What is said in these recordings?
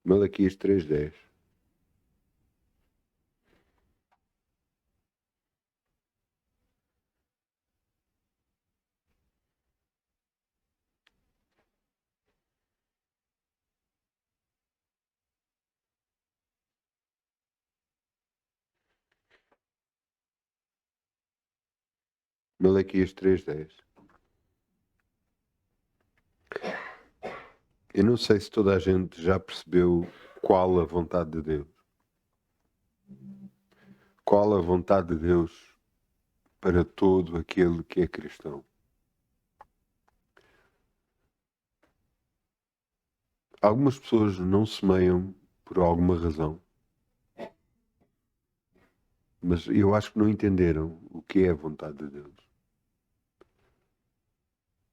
Malaquias 3:10. Malaquias 3:10. Eu não sei se toda a gente já percebeu qual a vontade de Deus. Qual a vontade de Deus para todo aquele que é cristão. Algumas pessoas não semeiam por alguma razão, mas eu acho que não entenderam o que é a vontade de Deus.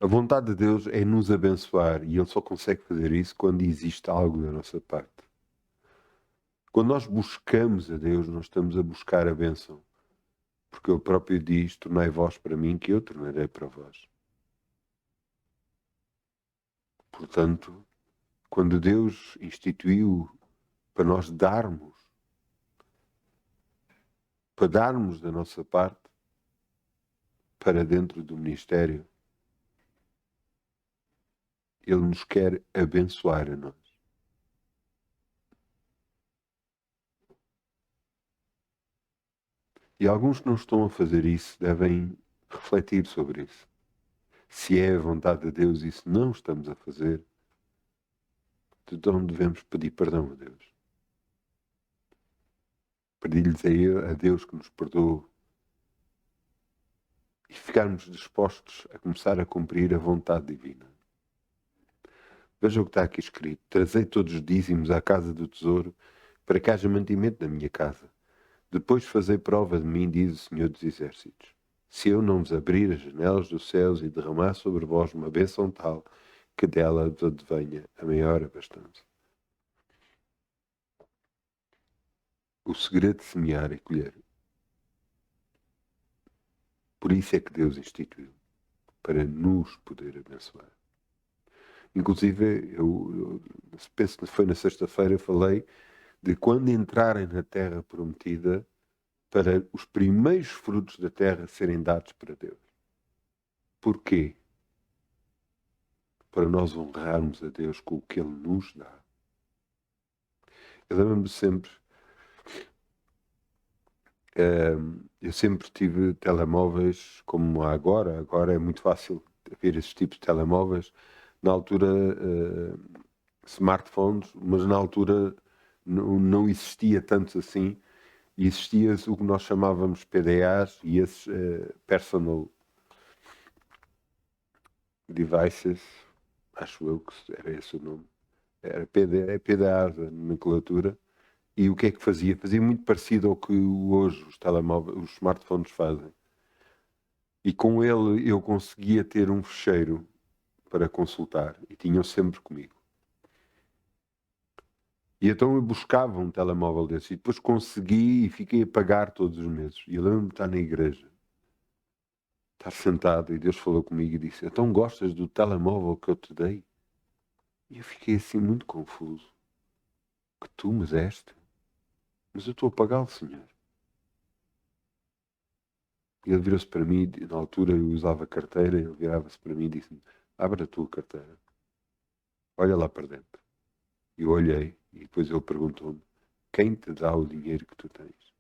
A vontade de Deus é nos abençoar e Ele só consegue fazer isso quando existe algo da nossa parte. Quando nós buscamos a Deus, nós estamos a buscar a bênção. Porque Ele próprio diz, tornai vós para mim que eu tornarei para vós. Portanto, quando Deus instituiu para nós darmos, para darmos da nossa parte para dentro do ministério, Ele nos quer abençoar a nós. E alguns que não estão a fazer isso devem refletir sobre isso. Se é a vontade de Deus e se não estamos a fazer, então devemos pedir perdão a Deus. Pedir-lhes a Deus que nos perdoe e ficarmos dispostos a começar a cumprir a vontade divina. Veja o que está aqui escrito. Trazei todos os dízimos à casa do tesouro para que haja mantimento na minha casa. Depois fazei prova de mim, diz o Senhor dos Exércitos. Se eu não vos abrir as janelas dos céus e derramar sobre vós uma bênção tal que dela vos advenha a maior abastança. O segredo de semear é colher. Por isso é que Deus instituiu, para nos poder abençoar. Inclusive, eu penso que foi na sexta-feira, falei de quando entrarem na terra prometida, para os primeiros frutos da terra serem dados para Deus. Porquê? Para nós honrarmos a Deus com o que Ele nos dá. Eu lembro-me sempre, eu sempre tive telemóveis como há agora é muito fácil ver esses tipos de telemóveis. Na altura, smartphones, mas na altura não existia tanto assim. E existia o que nós chamávamos PDAs e esses personal devices, acho eu que era esse o nome. Era PDAs a nomenclatura. E o que é que fazia? Fazia muito parecido ao que hoje os telemóveis, os smartphones fazem. E com ele eu conseguia ter um fecheiro para consultar e tinham sempre comigo. E então eu buscava um telemóvel desse e depois consegui e fiquei a pagar todos os meses. E eu lembro-me de estar na igreja, estar sentado e Deus falou comigo e disse: então gostas do telemóvel que eu te dei? E eu fiquei assim muito confuso. Que tu me deste? Mas eu estou a pagá-lo, Senhor. E ele virou-se para mim, na altura eu usava carteira, ele virava-se para mim e disse-me: abre a tua carteira, olha lá para dentro. E eu olhei e depois ele perguntou-me: quem te dá o dinheiro que tu tens?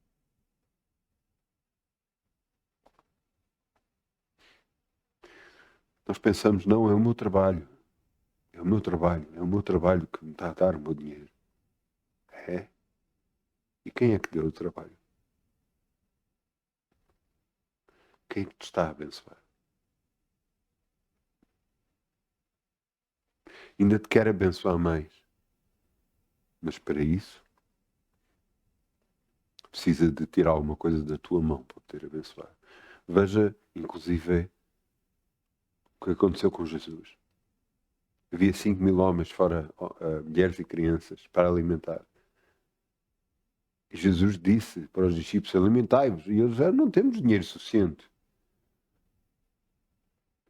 Nós pensamos: não, é o meu trabalho, é o meu trabalho, é o meu trabalho que me está a dar o meu dinheiro. É? E quem é que deu o trabalho? Quem é que te está a abençoar? Ainda te quer abençoar mais. Mas para isso, precisa de tirar alguma coisa da tua mão para poder abençoar. Veja, inclusive, o que aconteceu com Jesus. Havia 5.000 homens, fora mulheres e crianças, para alimentar. E Jesus disse para os discípulos: alimentai-vos. E eles não temos dinheiro suficiente.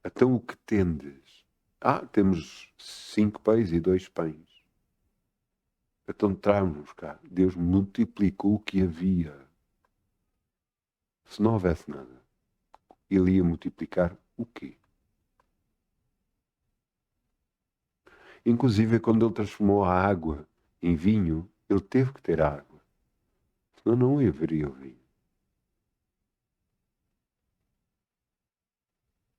Então o que tendes? Temos 5 pães e 2 pães. Então traz-nos cá. Deus multiplicou o que havia. Se não houvesse nada, ele ia multiplicar o quê? Inclusive, quando ele transformou a água em vinho, ele teve que ter água. Senão não haveria o vinho.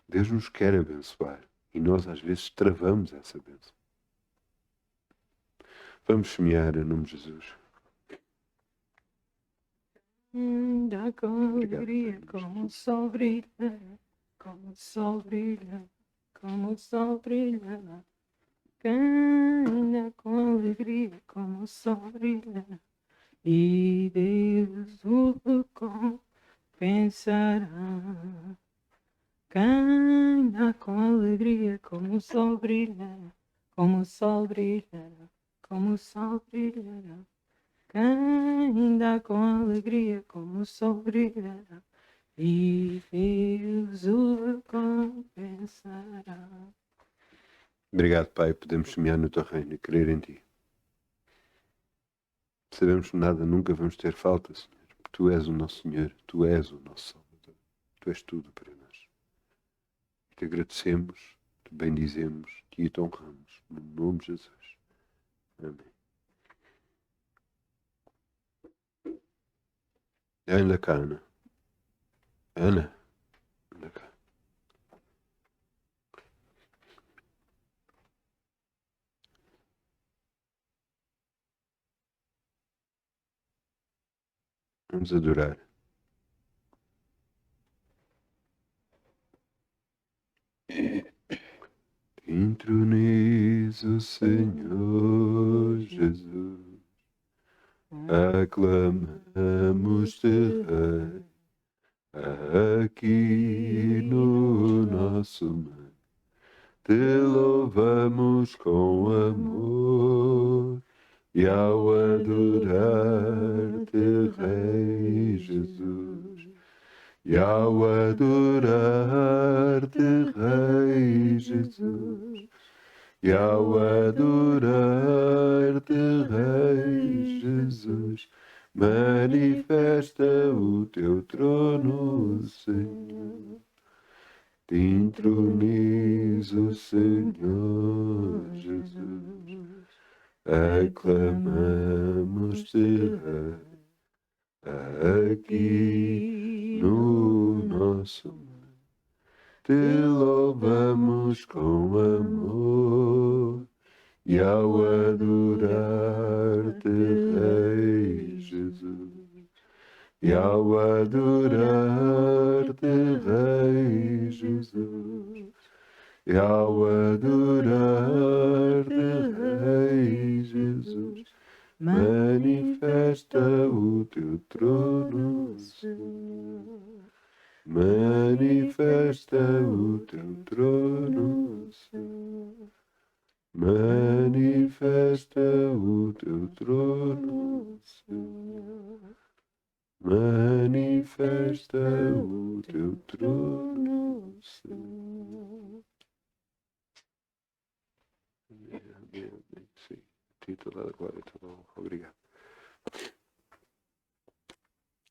Deus nos quer abençoar. E nós, às vezes, travamos essa bênção. Vamos semear em nome de Jesus. Dá com alegria, como o sol brilha, como o sol brilha, como o sol brilha. Anda com alegria, como o sol brilha, e Deus o compensará. Anda com alegria, como o sol brilha, como o sol brilha, como o sol brilha. Anda com alegria, como o sol brilha, e Deus o compensará. Obrigado, Pai, podemos semear no teu reino e crer em ti. Sabemos que nada, nunca vamos ter falta, Senhor. Tu és o nosso Senhor, tu és o nosso Salvador. Tu és tudo para nós. Te agradecemos, te bendizemos e te honramos. No nome de Jesus. Amém. Anda cá, Ana. Ana, anda cá. Vamos adorar. Entroniza o Senhor Jesus. Aclamamos-te, Rei, aqui no nosso meio. Te louvamos com amor e ao adorar-te, Rei Jesus. E ao adorar-te, Rei Jesus. E ao adorar-te, Rei Jesus, manifesta o teu trono, Senhor. Te entroniza, Senhor Jesus. Aclamamos-te, Rei, aqui no nosso meio. Te louvamos com amor e ao adorar-te, Rei Jesus. E ao adorar-te, Rei Jesus. E ao adorar-te, Rei Jesus, manifesta o teu trono, Senhor. Manifesta o teu trono, Senhor. Manifesta o teu trono, Senhor. Manifesta o teu trono, Senhor. Sim, toda a glória, toda a honra. Obrigado.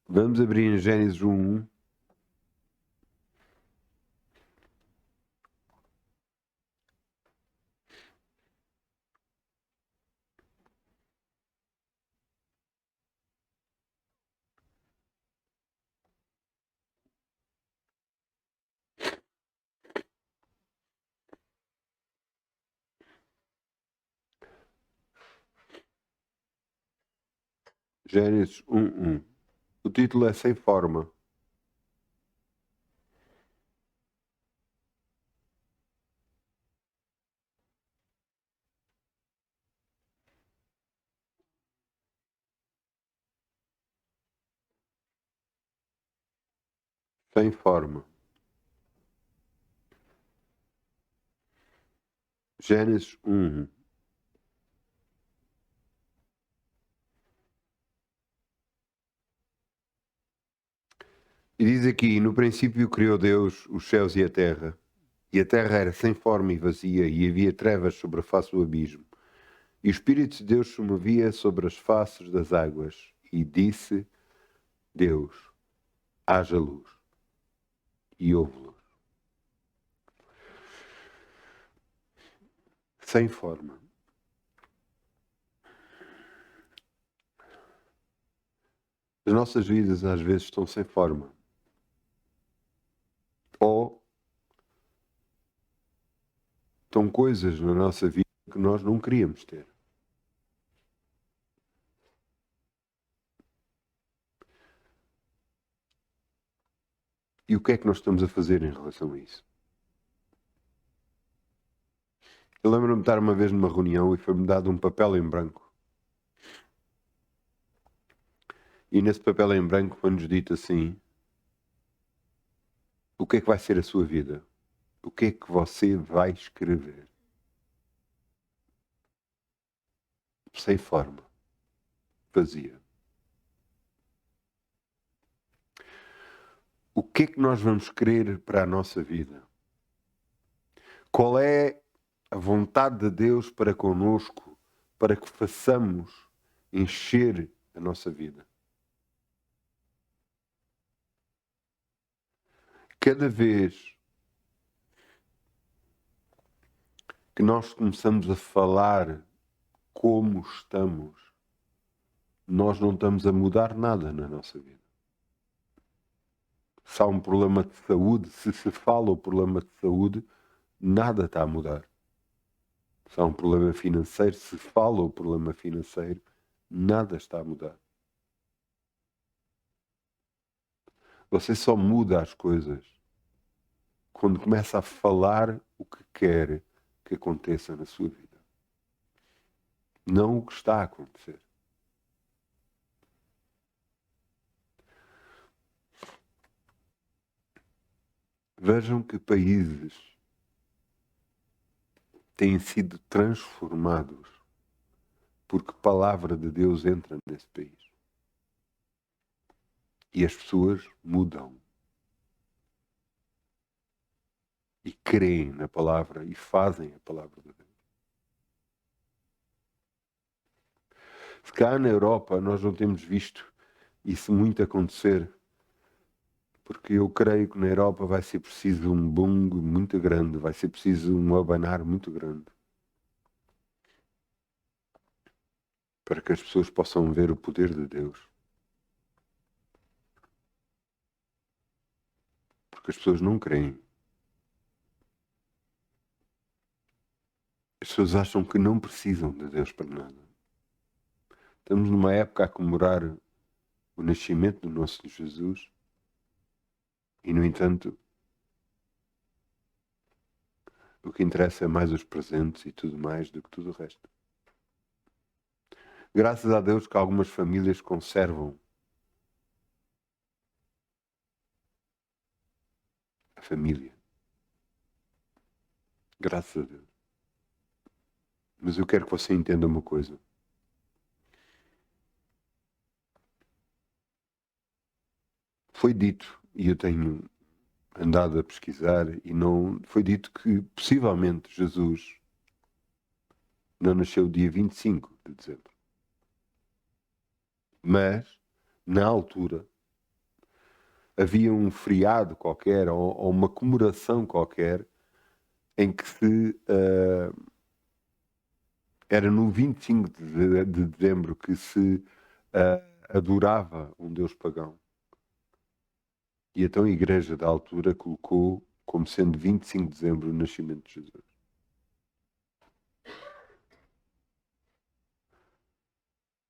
Vamos abrir em Gênesis 1:1. Gênesis 1:1. O título é Sem Forma. Sem forma. Gênesis 1:1. E diz aqui, no princípio criou Deus os céus e a terra era sem forma e vazia, e havia trevas sobre a face do abismo, E o Espírito de Deus se movia sobre as faces das águas. E disse Deus, haja luz. E houve luz. Sem forma. As nossas vidas às vezes estão sem forma. Ou estão coisas na nossa vida que nós não queríamos ter. E o que é que nós estamos a fazer em relação a isso? Eu lembro-me de estar uma vez numa reunião e foi-me dado um papel em branco. E nesse papel em branco foi-nos dito assim: o que é que vai ser a sua vida? O que é que você vai escrever? Sem forma. Vazia. O que é que nós vamos querer para a nossa vida? Qual é a vontade de Deus para conosco, para que façamos encher a nossa vida? Cada vez que nós começamos a falar como estamos, nós não estamos a mudar nada na nossa vida. Se há um problema de saúde, se fala o problema de saúde, nada está a mudar. Se há um problema financeiro, se fala o problema financeiro, nada está a mudar. Você só muda as coisas quando começa a falar o que quer que aconteça na sua vida. Não o que está a acontecer. Vejam que países têm sido transformados porque a palavra de Deus entra nesse país. E as pessoas mudam. E creem na palavra e fazem a palavra de Deus. Se cá na Europa nós não temos visto isso muito acontecer, porque eu creio que na Europa vai ser preciso um boom muito grande, vai ser preciso um abanar muito grande, para que as pessoas possam ver o poder de Deus. Porque as pessoas não creem. As pessoas acham que não precisam de Deus para nada. Estamos numa época a comemorar o nascimento do nosso Jesus e, no entanto, o que interessa é mais os presentes e tudo mais do que tudo o resto. Graças a Deus que algumas famílias conservam a família. Graças a Deus. Mas eu quero que você entenda uma coisa. Foi dito, e eu tenho andado a pesquisar, e não foi dito que possivelmente Jesus não nasceu dia 25 de dezembro. Mas, na altura, havia um feriado qualquer, ou uma comemoração qualquer, em que era no 25 de dezembro que se adorava um deus pagão. E então a igreja da altura colocou como sendo 25 de dezembro o nascimento de Jesus.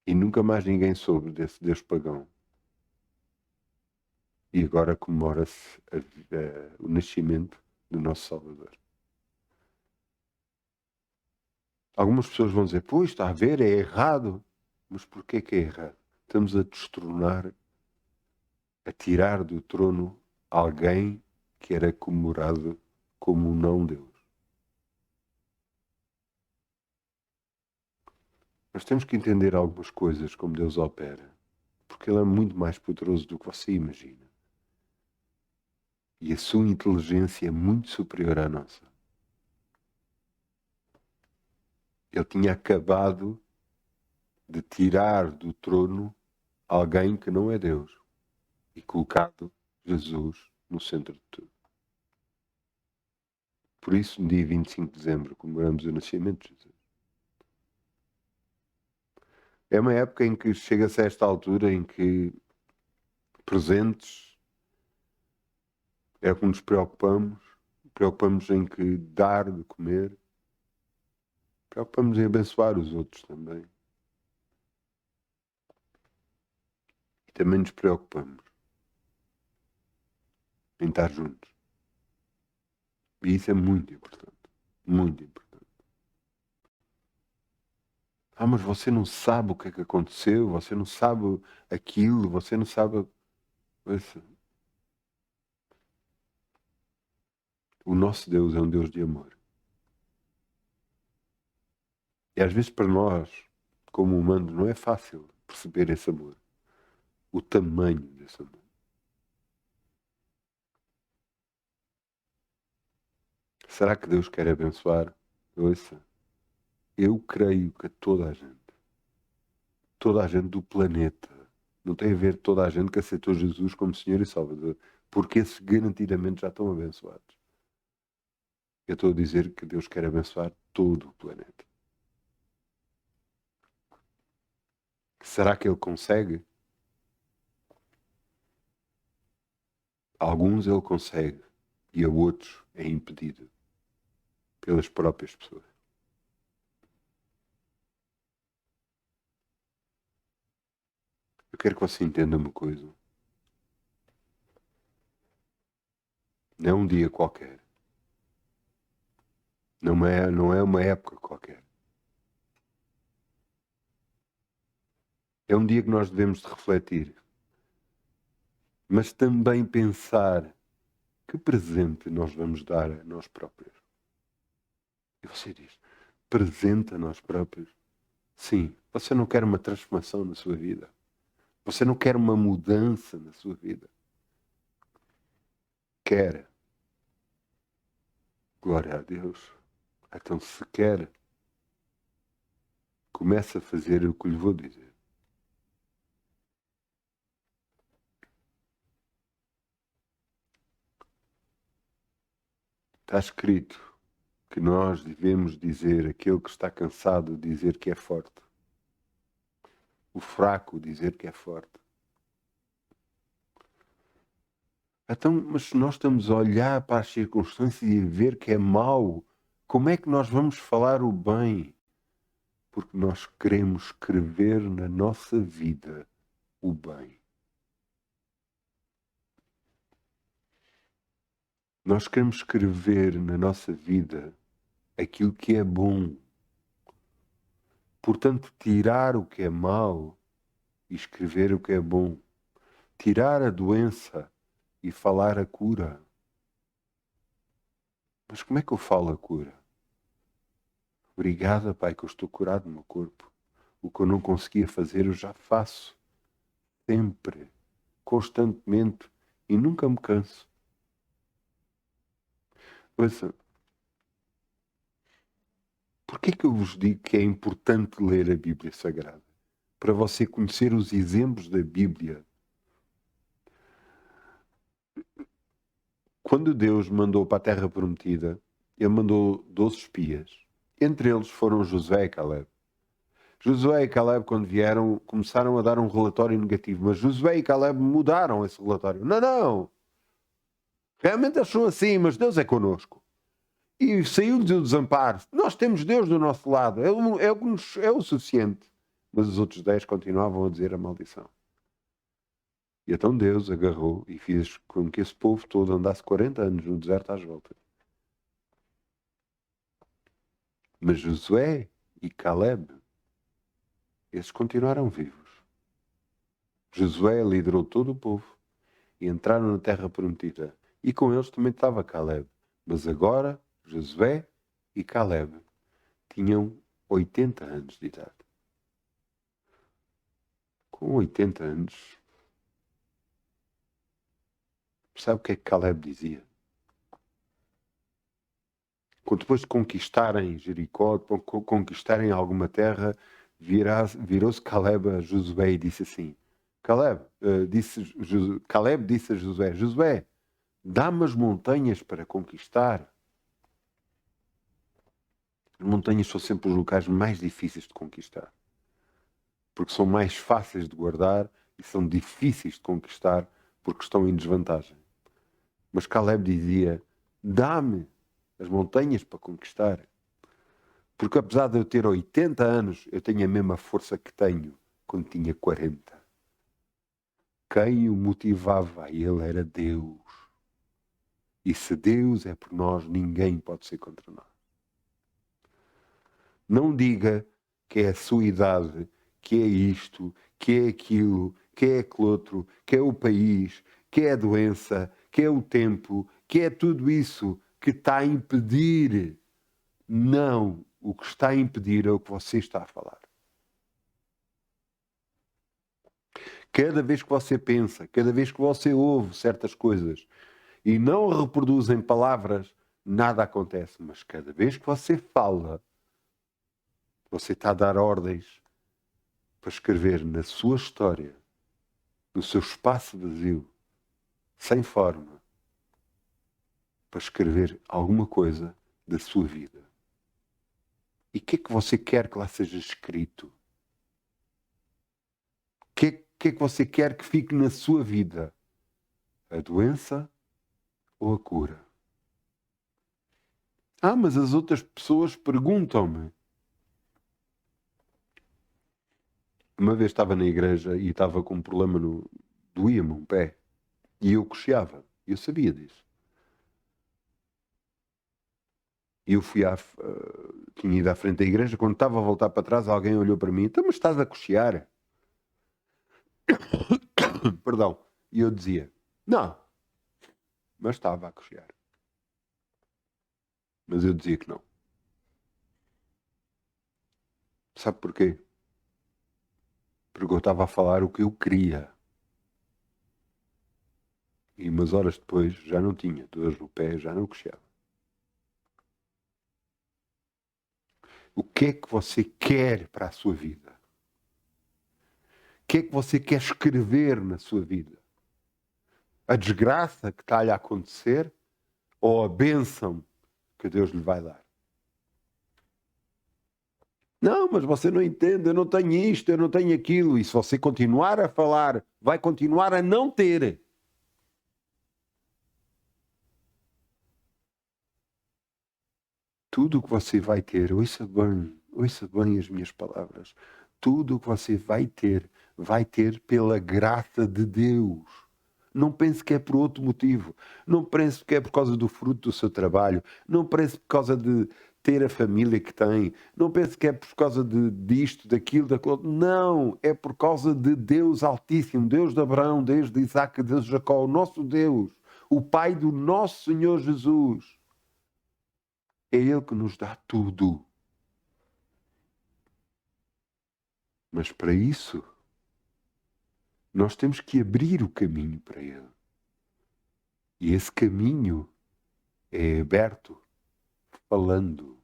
E nunca mais ninguém soube desse deus pagão. E agora comemora-se o nascimento do nosso Salvador. Algumas pessoas vão dizer, pois, está a ver, é errado. Mas porquê que é errado? Estamos a destronar, a tirar do trono alguém que era comemorado como um não-Deus. Nós temos que entender algumas coisas como Deus opera, porque Ele é muito mais poderoso do que você imagina. E a sua inteligência é muito superior à nossa. Ele tinha acabado de tirar do trono alguém que não é Deus e colocado Jesus no centro de tudo. Por isso, no dia 25 de dezembro, comemoramos o nascimento de Jesus. É uma época em que chega-se a esta altura em que presentes é o que nos preocupamos. Preocupamos em que dar de comer. Preocupamos em abençoar os outros também. E também nos preocupamos em estar juntos. E isso é muito importante. Muito importante. Ah, mas você não sabe o que é que aconteceu, você não sabe aquilo, você não sabe. Ouça, o nosso Deus é um Deus de amor. E às vezes para nós, como humanos, não é fácil perceber esse amor. O tamanho desse amor. Será que Deus quer abençoar? Ouça, eu creio que toda a gente do planeta, não tem a ver toda a gente que aceitou Jesus como Senhor e Salvador, porque esses garantidamente já estão abençoados. Eu estou a dizer que Deus quer abençoar todo o planeta. Será que Ele consegue? Alguns Ele consegue e a outros é impedido pelas próprias pessoas. Eu quero que você entenda uma coisa. Não é um dia qualquer. Não é uma época qualquer. É um dia que nós devemos de refletir, mas também pensar que presente nós vamos dar a nós próprios. E você diz, presente a nós próprios? Sim, você não quer uma transformação na sua vida. Você não quer uma mudança na sua vida. Quer. Glória a Deus. Então, se quer, comece a fazer o que lhe vou dizer. Está escrito que nós devemos dizer aquele que está cansado, dizer que é forte. O fraco, dizer que é forte. Então, mas se nós estamos a olhar para as circunstâncias e a ver que é mau, como é que nós vamos falar o bem? Porque nós queremos escrever na nossa vida o bem. Nós queremos escrever na nossa vida aquilo que é bom. Portanto, tirar o que é mau e escrever o que é bom. Tirar a doença e falar a cura. Mas como é que eu falo a cura? Obrigada, Pai, que eu estou curado no meu corpo. O que eu não conseguia fazer, eu já faço. Sempre. Constantemente. E nunca me canso. Ouça, porquê que eu vos digo que é importante ler a Bíblia Sagrada? Para você conhecer os exemplos da Bíblia. Quando Deus mandou para a Terra Prometida, Ele mandou 12 espias. Entre eles foram Josué e Caleb. Josué e Caleb, quando vieram, começaram a dar um relatório negativo, mas Josué e Caleb mudaram esse relatório. Não, não! Realmente eles são assim, mas Deus é connosco. E saiu-lhes o desamparo. Nós temos Deus do nosso lado. É o suficiente. Mas os outros 10 continuavam a dizer a maldição. E então Deus agarrou e fez com que esse povo todo andasse 40 anos no deserto às voltas. Mas Josué e Caleb, esses continuaram vivos. Josué liderou todo o povo e entraram na terra prometida. E com eles também estava Caleb. Mas agora Josué e Caleb tinham 80 anos de idade. Com 80 anos, sabe o que é que Caleb dizia? Depois de conquistarem Jericó, de conquistarem alguma terra, virou-se Caleb a Josué e disse assim, Caleb disse a Josué, Josué, dá-me as montanhas para conquistar. As montanhas são sempre os locais mais difíceis de conquistar, porque são mais fáceis de guardar e são difíceis de conquistar porque estão em desvantagem. Mas Caleb dizia, dá-me as montanhas para conquistar. Porque apesar de eu ter 80 anos, eu tenho a mesma força que tenho quando tinha 40. Quem o motivava a ele era Deus. E se Deus é por nós, ninguém pode ser contra nós. Não diga que é a sua idade, que é isto, que é aquilo, que é aquele outro, que é o país, que é a doença, que é o tempo, que é tudo isso que está a impedir. Não, o que está a impedir é o que você está a falar. Cada vez que você pensa, cada vez que você ouve certas coisas e não reproduz em palavras, nada acontece. Mas cada vez que você fala, você está a dar ordens para escrever na sua história, no seu espaço vazio, sem forma, para escrever alguma coisa da sua vida. E o que é que você quer que lá seja escrito? O que é que você quer que fique na sua vida? A doença ou a cura? Ah, mas as outras pessoas perguntam-me. Uma vez estava na igreja e estava com um problema no... Doía-me um pé. E eu coxeava. Eu sabia disso. E eu tinha ido à frente da igreja. Quando estava a voltar para trás, alguém olhou para mim. Então, mas estás a coxear? Perdão. E eu dizia, não. Mas estava a coxear. Mas eu dizia que não. Sabe porquê? Porque eu estava a falar o que eu queria. E umas horas depois já não tinha dores no pé, já não coxeava. O que é que você quer para a sua vida? O que é que você quer escrever na sua vida? A desgraça que está-lhe a acontecer ou a bênção que Deus lhe vai dar? Não, mas você não entende, eu não tenho isto, eu não tenho aquilo. E se você continuar a falar, vai continuar a não ter. Tudo o que você vai ter, ouça bem as minhas palavras. Tudo o que você vai ter pela graça de Deus. Não pense que é por outro motivo. Não pense que é por causa do fruto do seu trabalho. Não pense por causa de ter a família que tem. Não pense que é por causa disto, daquilo, daquilo. Não, é por causa de Deus Altíssimo, Deus de Abraão, Deus de Isaac, Deus de Jacó, o nosso Deus, o Pai do nosso Senhor Jesus. É Ele que nos dá tudo. Mas para isso, nós temos que abrir o caminho para Ele. E esse caminho é aberto falando.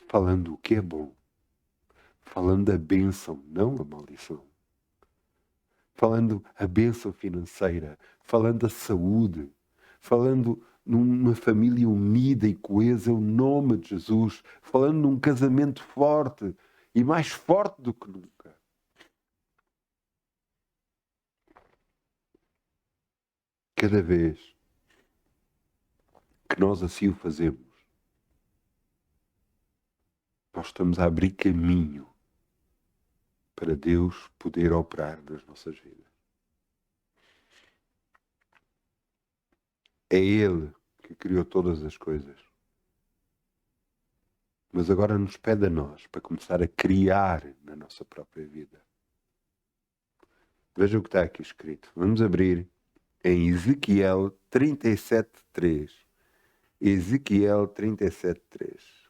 Falando o que é bom. Falando a bênção, não a maldição. Falando a bênção financeira. Falando a saúde. Falando numa família unida e coesa, o nome de Jesus. Falando num casamento forte e mais forte do que nunca. Cada vez que nós assim o fazemos, nós estamos a abrir caminho para Deus poder operar nas nossas vidas. É Ele que criou todas as coisas. Mas agora nos pede a nós para começar a criar na nossa própria vida. Veja o que está aqui escrito. Vamos abrir em Ezequiel 37:3. Ezequiel 37:3.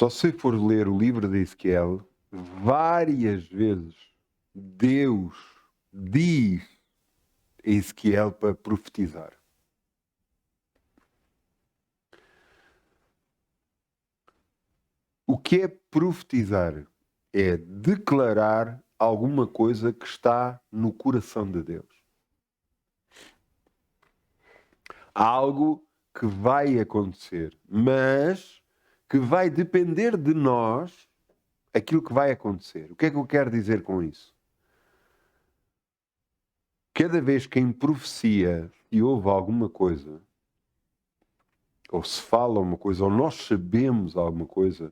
Só se for ler o livro de Ezequiel, várias vezes Deus diz a Ezequiel para profetizar. O que é profetizar? É declarar alguma coisa que está no coração de Deus. Algo que vai acontecer, mas que vai depender de nós aquilo que vai acontecer. O que é que eu quero dizer com isso? Cada vez que em profecia se ouve alguma coisa, ou se fala uma coisa, ou nós sabemos alguma coisa,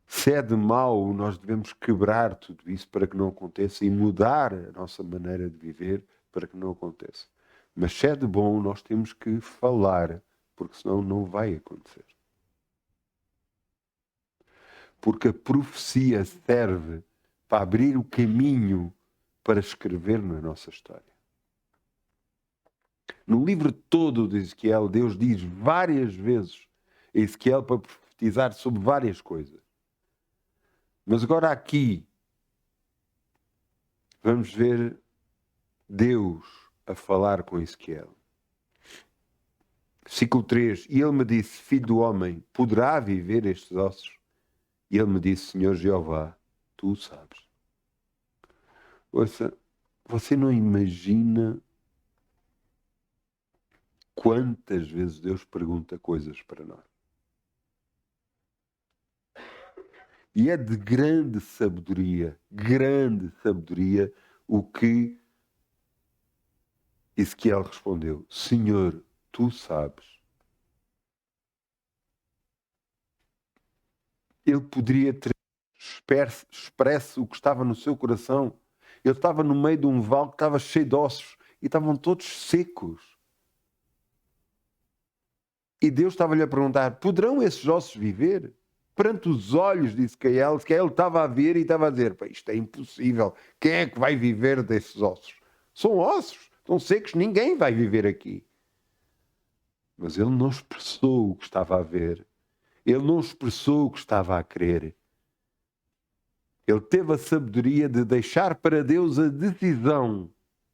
se é de mal, nós devemos quebrar tudo isso para que não aconteça e mudar a nossa maneira de viver para que não aconteça. Mas se é de bom, nós temos que falar, porque senão não vai acontecer. Porque a profecia serve para abrir o caminho para escrever na nossa história. No livro todo de Ezequiel, Deus diz várias vezes a Ezequiel para profetizar sobre várias coisas. Mas agora aqui, vamos ver Deus a falar com Ezequiel. Versículo 3. E ele me disse, filho do homem, poderá viver estes ossos? E ele me disse, Senhor Jeová, tu sabes. Ouça, você não imagina quantas vezes Deus pergunta coisas para nós. E é de grande sabedoria, o que Ezequiel respondeu. Senhor, tu sabes. Ele poderia ter expresso o que estava no seu coração. Ele estava no meio de um vale que estava cheio de ossos e estavam todos secos. E Deus estava-lhe a perguntar, poderão esses ossos viver? Perante os olhos de Ezequiel, que ele estava a ver e estava a dizer, isto é impossível. Quem é que vai viver desses ossos? São ossos, estão secos, ninguém vai viver aqui. Mas ele não expressou o que estava a ver. Ele não expressou o que estava a querer. Ele teve a sabedoria de deixar para Deus a decisão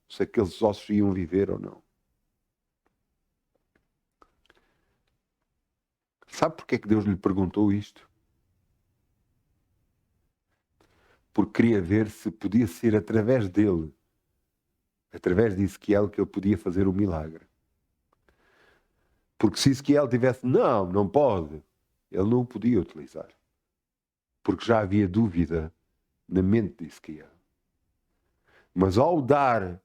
se aqueles ossos iam viver ou não. Sabe porquê que Deus lhe perguntou isto? Porque queria ver se podia ser através dele, através de Ezequiel, que ele podia fazer o milagre. Porque se Ezequiel tivesse, não pode, ele não o podia utilizar. Porque já havia dúvida na mente de Ezequiel. Mas ao dar,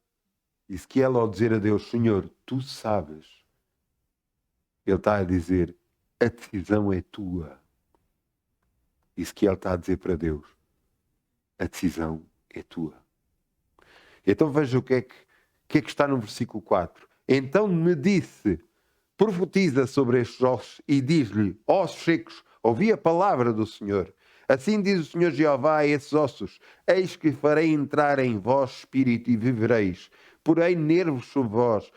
Ezequiel ao dizer a Deus, Senhor, tu sabes, ele está a dizer, a decisão é tua. Ezequiel está a dizer para Deus, a decisão é tua. Então veja o que é que está no versículo 4. Então me disse, profetiza sobre estes ossos e diz-lhe, ossos secos, ouvi a palavra do Senhor. Assim diz o Senhor Jeová a esses ossos, eis que farei entrar em vós espírito e vivereis. Porei nervos sobre vós,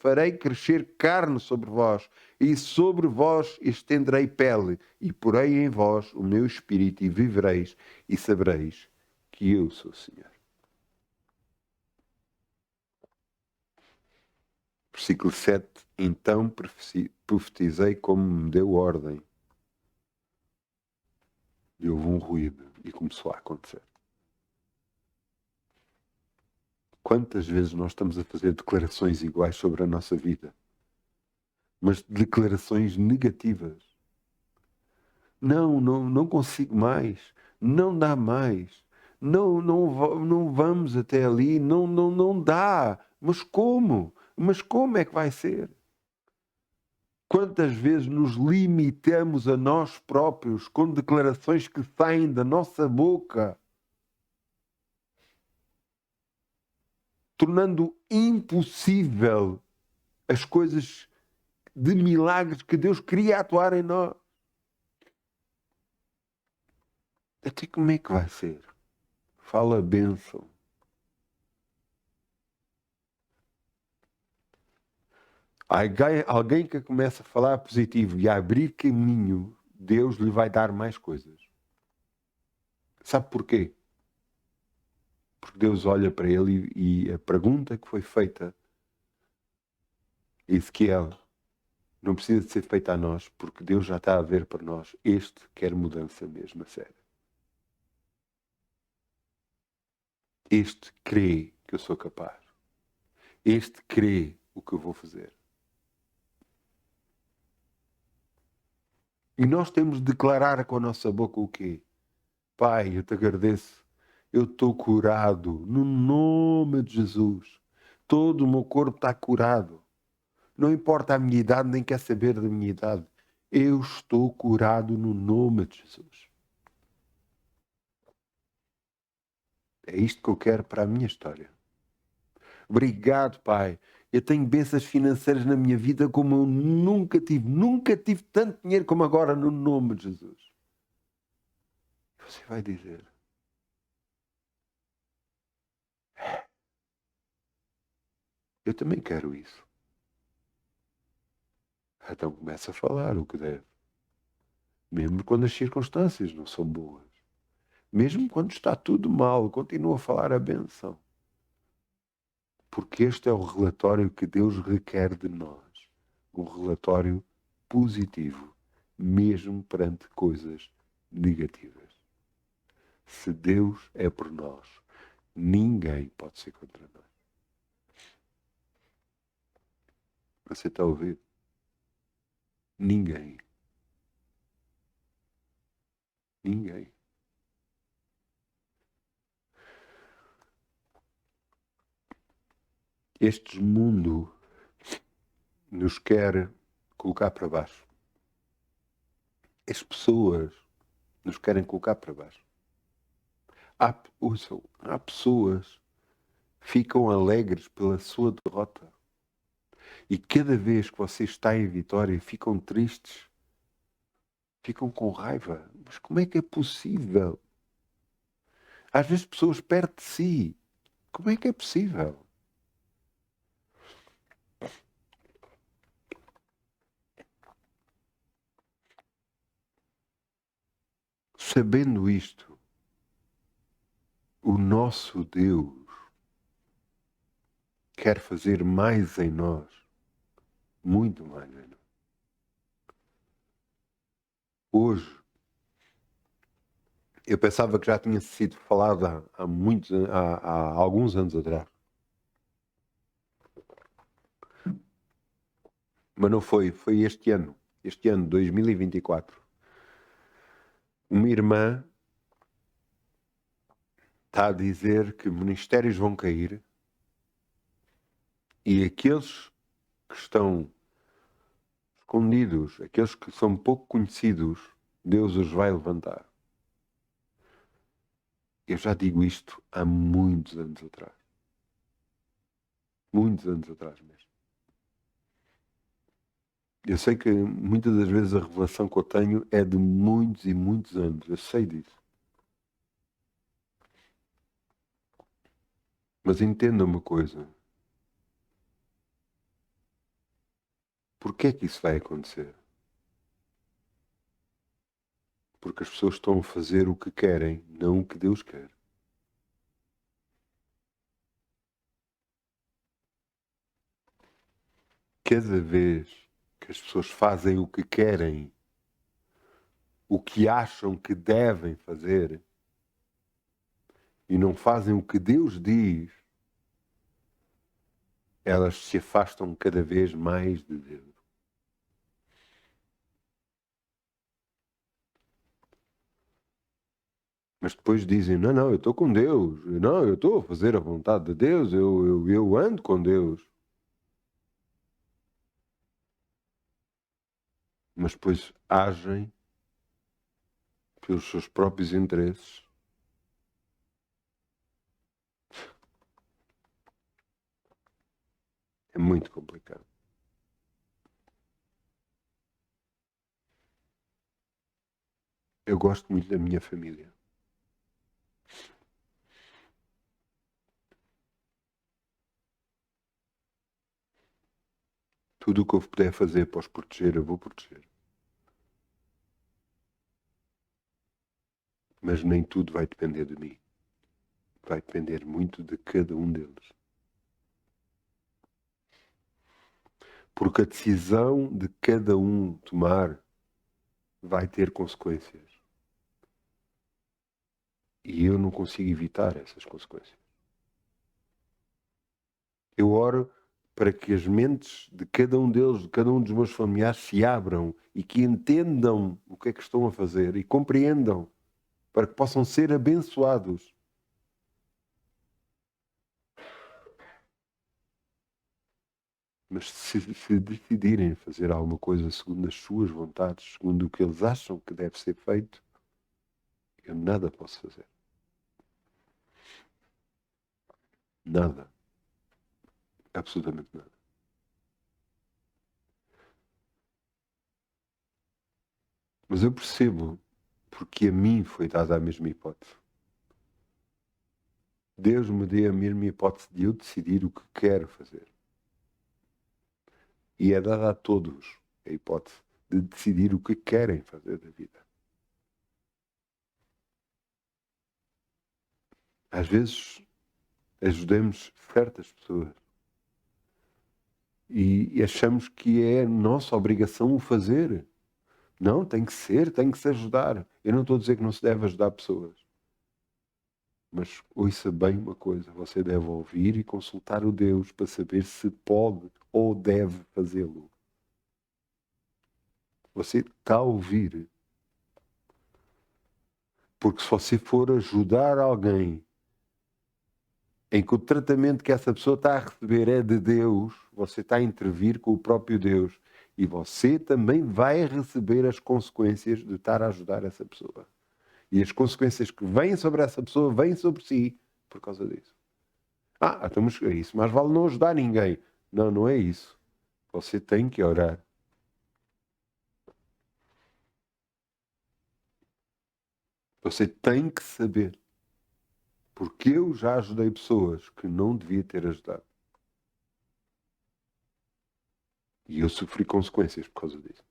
farei crescer carne sobre vós, e sobre vós estenderei pele, e porei em vós o meu espírito e vivereis, e sabereis que eu sou o Senhor. Versículo 7. Então profetizei como me deu ordem. E houve um ruído e começou a acontecer. Quantas vezes nós estamos a fazer declarações iguais sobre a nossa vida? Mas declarações negativas. Não consigo mais. Não dá mais. Não vamos até ali. Não dá. Mas como? Mas como é que vai ser? Quantas vezes nos limitamos a nós próprios com declarações que saem da nossa boca, tornando impossível as coisas de milagres que Deus queria atuar em nós. Até como é que vai ser? Fala a bênção. Alguém que começa a falar positivo e a abrir caminho, Deus lhe vai dar mais coisas. Sabe porquê? Porque Deus olha para ele e a pergunta que foi feita a Ezequiel não precisa de ser feita a nós, porque Deus já está a ver para nós. Este quer mudança mesmo, a sério. Este crê que eu sou capaz. Este crê o que eu vou fazer. E nós temos de declarar com a nossa boca o quê? Pai, eu te agradeço. Eu estou curado no nome de Jesus. Todo o meu corpo está curado. Não importa a minha idade, nem quer saber da minha idade. Eu estou curado no nome de Jesus. É isto que eu quero para a minha história. Obrigado, Pai. Eu tenho bênçãos financeiras na minha vida como eu nunca tive. Nunca tive tanto dinheiro como agora no nome de Jesus. Você vai dizer, eu também quero isso. Então começa a falar o que deve. Mesmo quando as circunstâncias não são boas. Mesmo quando está tudo mal, continua a falar a benção. Porque este é o relatório que Deus requer de nós. Um relatório positivo, mesmo perante coisas negativas. Se Deus é por nós, ninguém pode ser contra nós. Você está a ouvir? Ninguém. Ninguém. Este mundo nos quer colocar para baixo. As pessoas nos querem colocar para baixo. Há pessoas que ficam alegres pela sua derrota. E cada vez que você está em vitória, ficam tristes, ficam com raiva. Mas como é que é possível? Às vezes pessoas perto de si. Como é que é possível? Sabendo isto, o nosso Deus quer fazer mais em nós. Muito mais em nós. Hoje, eu pensava que já tinha sido falado há alguns anos atrás. Mas não foi. Foi este ano. Este ano, 2024. Uma irmã está a dizer que ministérios vão cair e aqueles que estão escondidos, aqueles que são pouco conhecidos, Deus os vai levantar. Eu já digo isto há muitos anos atrás. Muitos anos atrás mesmo. Eu sei que muitas das vezes a revelação que eu tenho é de muitos e muitos anos. Eu sei disso. Mas entenda uma coisa. Porquê é que isso vai acontecer? Porque as pessoas estão a fazer o que querem, não o que Deus quer. Cada vez que as pessoas fazem o que querem, o que acham que devem fazer, e não fazem o que Deus diz, elas se afastam cada vez mais de Deus. Mas depois dizem, não, eu estou com Deus. Não, eu estou a fazer a vontade de Deus. Eu ando com Deus. Mas depois agem pelos seus próprios interesses. É muito complicado. Eu gosto muito da minha família. Tudo o que eu puder fazer para os proteger, eu vou proteger. Mas nem tudo vai depender de mim. Vai depender muito de cada um deles. Porque a decisão de cada um tomar vai ter consequências. E eu não consigo evitar essas consequências. Eu oro para que as mentes de cada um deles, de cada um dos meus familiares, se abram e que entendam o que é que estão a fazer e compreendam, para que possam ser abençoados. Mas se decidirem fazer alguma coisa segundo as suas vontades, segundo o que eles acham que deve ser feito, eu nada posso fazer. Nada. Absolutamente nada. Mas eu percebo porque a mim foi dada a mesma hipótese. Deus me deu a mesma hipótese de eu decidir o que quero fazer. E é dada a todos a hipótese de decidir o que querem fazer da vida. Às vezes ajudamos certas pessoas e achamos que é nossa obrigação o fazer. Não, tem que se ajudar. Eu não estou a dizer que não se deve ajudar pessoas. Mas ouça bem uma coisa, você deve ouvir e consultar o Deus para saber se pode ou deve fazê-lo. Você está a ouvir. Porque se você for ajudar alguém em que o tratamento que essa pessoa está a receber é de Deus, você está a intervir com o próprio Deus. E você também vai receber as consequências de estar a ajudar essa pessoa. E as consequências que vêm sobre essa pessoa vêm sobre si por causa disso. Então mas é isso. Mas vale não ajudar ninguém. Não, não é isso. Você tem que orar. Você tem que saber. Porque eu já ajudei pessoas que não devia ter ajudado. E eu sofri consequências por causa disso.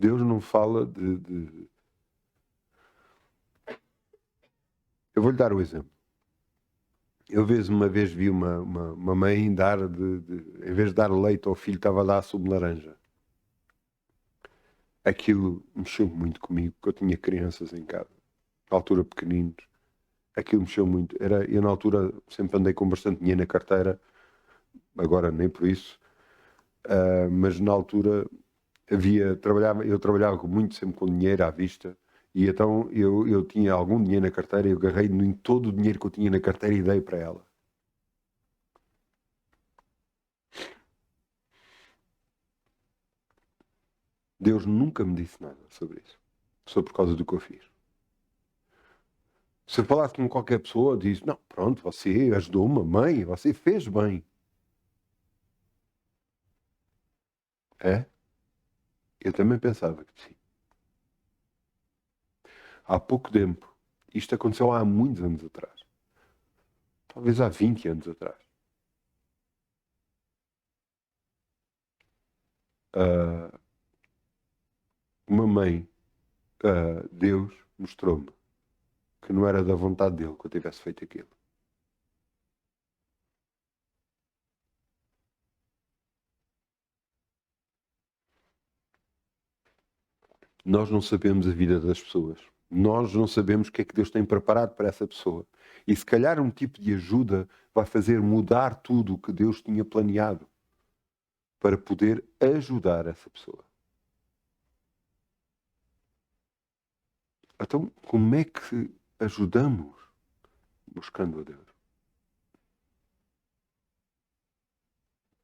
Deus não fala de... Eu vou-lhe dar o exemplo. Eu uma vez vi uma mãe dar, em vez de dar leite ao filho, estava a dar sumo de laranja. Aquilo mexeu muito comigo, porque eu tinha crianças em casa, na altura pequeninos. Aquilo mexeu muito. Eu na altura sempre andei com bastante dinheiro na carteira, agora nem por isso, mas na altura eu trabalhava muito sempre com dinheiro à vista, e então eu tinha algum dinheiro na carteira e eu agarrei em todo o dinheiro que eu tinha na carteira e dei para ela. Deus nunca me disse nada sobre isso. Só por causa do que eu fiz. Se eu falasse com qualquer pessoa, diz, não, pronto, você ajudou uma mãe, você fez bem. É? Eu também pensava que sim. Há pouco tempo, isto aconteceu há muitos anos atrás. Talvez há 20 anos atrás. Uh, uma mãe, Deus mostrou-me que não era da vontade dele que eu tivesse feito aquilo. Nós não sabemos a vida das pessoas. Nós não sabemos o que é que Deus tem preparado para essa pessoa. E se calhar um tipo de ajuda vai fazer mudar tudo o que Deus tinha planeado para poder ajudar essa pessoa. Então, como é que ajudamos buscando a Deus?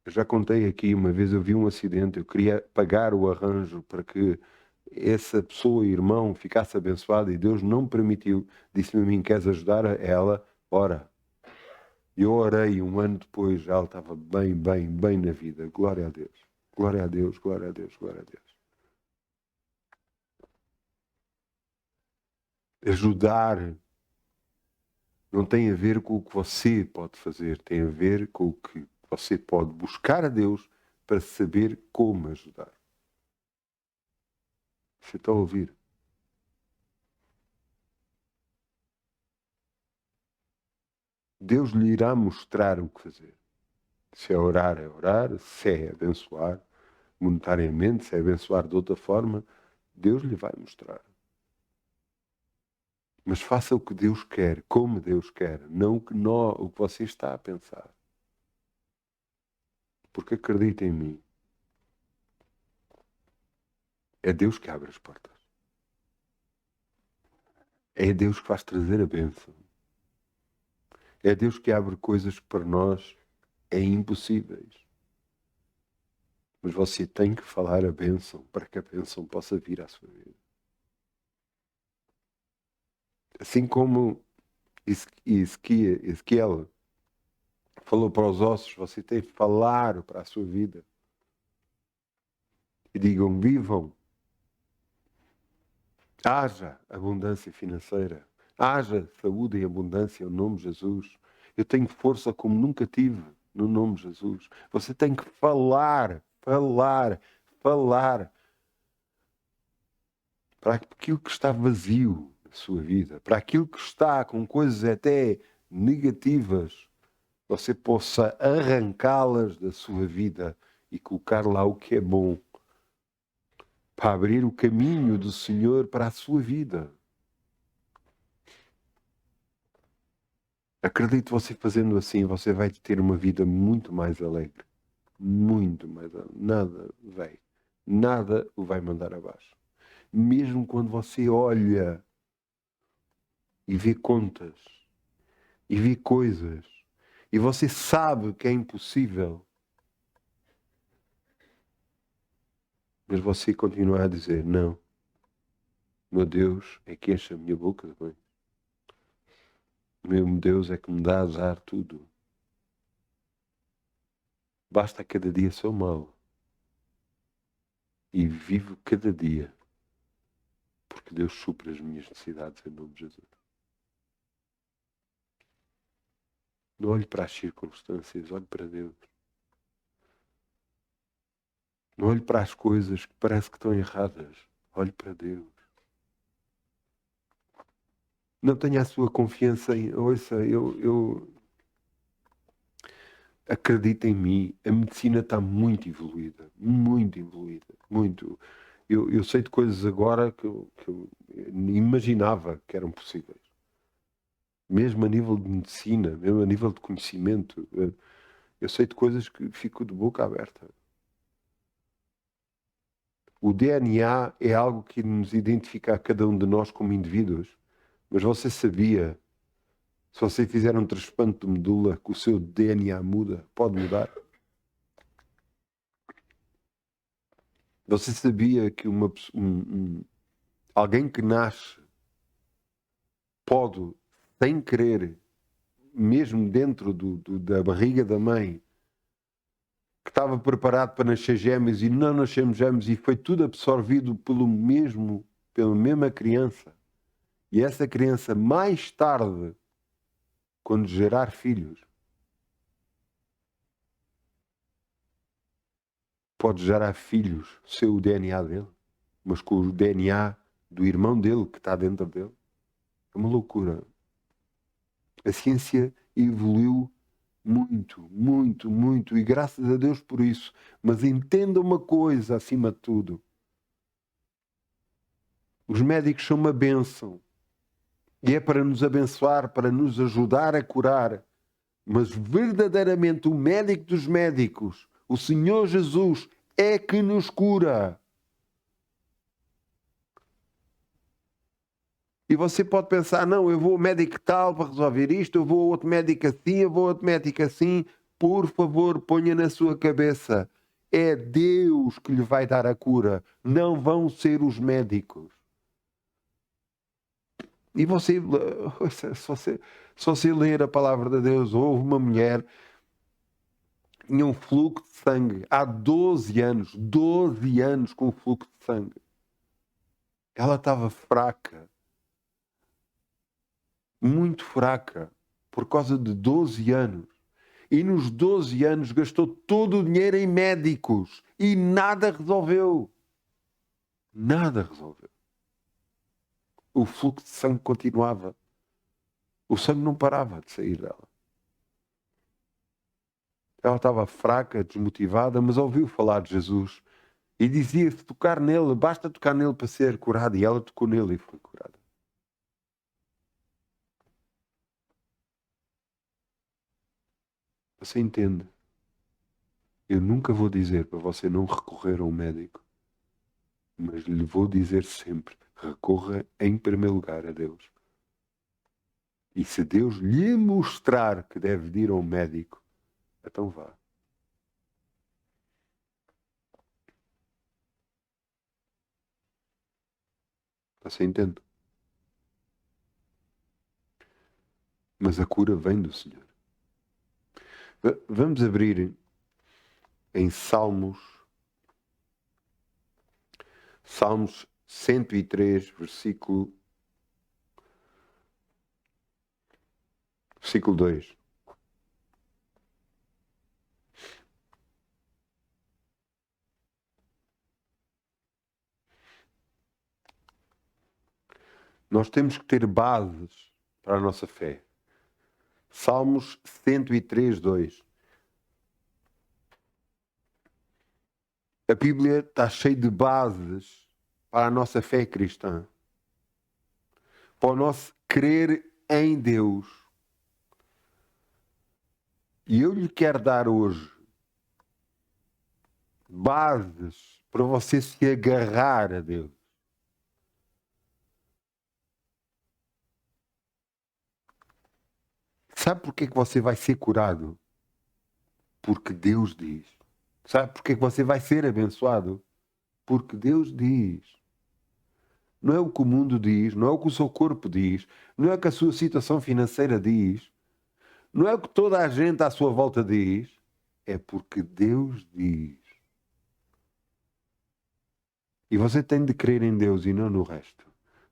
Eu já contei aqui, uma vez eu vi um acidente, eu queria pagar o arranjo para que essa pessoa, irmão, ficasse abençoada e Deus não permitiu. Disse-me a mim, queres ajudar a ela? Ora. Eu orei um ano depois, ela estava bem, bem, bem na vida. Glória a Deus. Glória a Deus, glória a Deus, glória a Deus. Ajudar Não tem a ver com o que você pode fazer, tem a ver com o que você pode buscar a Deus para saber como ajudar. Você está a ouvir? Deus lhe irá mostrar o que fazer. Se é orar, se é abençoar monetariamente, se é abençoar de outra forma, Deus lhe vai mostrar. Mas faça o que Deus quer, como Deus quer, não o que você está a pensar. Porque acredita em mim. É Deus que abre as portas. É Deus que faz trazer a bênção. É Deus que abre coisas que para nós é impossíveis. Mas você tem que falar a bênção para que a bênção possa vir à sua vida. Assim como Ezequiel falou para os ossos, você tem que falar para a sua vida. E digam, vivam. Haja abundância financeira. Haja saúde e abundância no nome de Jesus. Eu tenho força como nunca tive no nome de Jesus. Você tem que falar para aquilo que está vazio na sua vida, para aquilo que está com coisas até negativas, você possa arrancá-las da sua vida e colocar lá o que é bom, para abrir o caminho do Senhor para a sua vida. Acredito você fazendo assim, você vai ter uma vida muito mais alegre. Muito mais alegre. Nada o vai mandar abaixo. Mesmo quando você olha e vê contas e vê coisas e você sabe que é impossível, mas você continua a dizer, não, meu Deus é que enche a minha boca de bem. Meu Deus é que me dá a azar tudo. Basta cada dia seu mal. E vivo cada dia. Porque Deus supre as minhas necessidades em nome de Jesus. Não olhe para as circunstâncias, olhe para Deus. Não olhe para as coisas que parece que estão erradas. Olhe para Deus. Não tenha a sua confiança em... Ouça, eu acredito em mim. A medicina está muito evoluída. Muito evoluída. Muito. Eu sei de coisas agora que eu imaginava que eram possíveis. Mesmo a nível de medicina, mesmo a nível de conhecimento. Eu sei de coisas que fico de boca aberta. O DNA é algo que nos identifica a cada um de nós como indivíduos. Mas você sabia, se você fizer um transplante de medula, que o seu DNA muda? Pode mudar? Você sabia que alguém que nasce pode, sem querer, mesmo dentro da barriga da mãe, que estava preparado para nascer gêmeos e não nascemos gêmeos e foi tudo absorvido pela mesma criança. E essa criança, mais tarde, quando gerar filhos, pode gerar filhos sem o DNA dele, mas com o DNA do irmão dele que está dentro dele. É uma loucura. A ciência evoluiu muito, muito, muito, e graças a Deus por isso. Mas entenda uma coisa acima de tudo. Os médicos são uma bênção. E é para nos abençoar, para nos ajudar a curar. Mas verdadeiramente o médico dos médicos, o Senhor Jesus, é que nos cura. E você pode pensar, não, eu vou ao médico tal para resolver isto, eu vou a outro médico assim, eu vou a outro médico assim. Por favor, ponha na sua cabeça. É Deus que lhe vai dar a cura. Não vão ser os médicos. E você, se você ler a palavra de Deus, houve uma mulher que tinha um fluxo de sangue há 12 anos com fluxo de sangue. Ela estava fraca. Muito fraca. por causa de 12 anos. E nos 12 anos gastou todo o dinheiro em médicos e nada resolveu. Nada resolveu. O fluxo de sangue continuava. O sangue não parava de sair dela. Ela estava fraca, desmotivada, mas ouviu falar de Jesus e dizia: se tocar nele, basta tocar nele para ser curada. E ela tocou nele e foi curada. Você entende? Eu nunca vou dizer para você não recorrer a um médico, mas lhe vou dizer sempre: recorra em primeiro lugar a Deus. E se Deus lhe mostrar que deve ir a um médico, então vá. Você entende? Mas a cura vem do Senhor. Vamos abrir em Salmos 103, versículo 2. Nós temos que ter bases para a nossa fé. Salmos 103, 2. A Bíblia está cheia de bases para a nossa fé cristã. Para o nosso crer em Deus. E eu lhe quero dar hoje bases para você se agarrar a Deus. Sabe porquê que você vai ser curado? Porque Deus diz. Sabe porquê que você vai ser abençoado? Porque Deus diz. Não é o que o mundo diz, não é o que o seu corpo diz, não é o que a sua situação financeira diz, não é o que toda a gente à sua volta diz, é porque Deus diz. E você tem de crer em Deus e não no resto.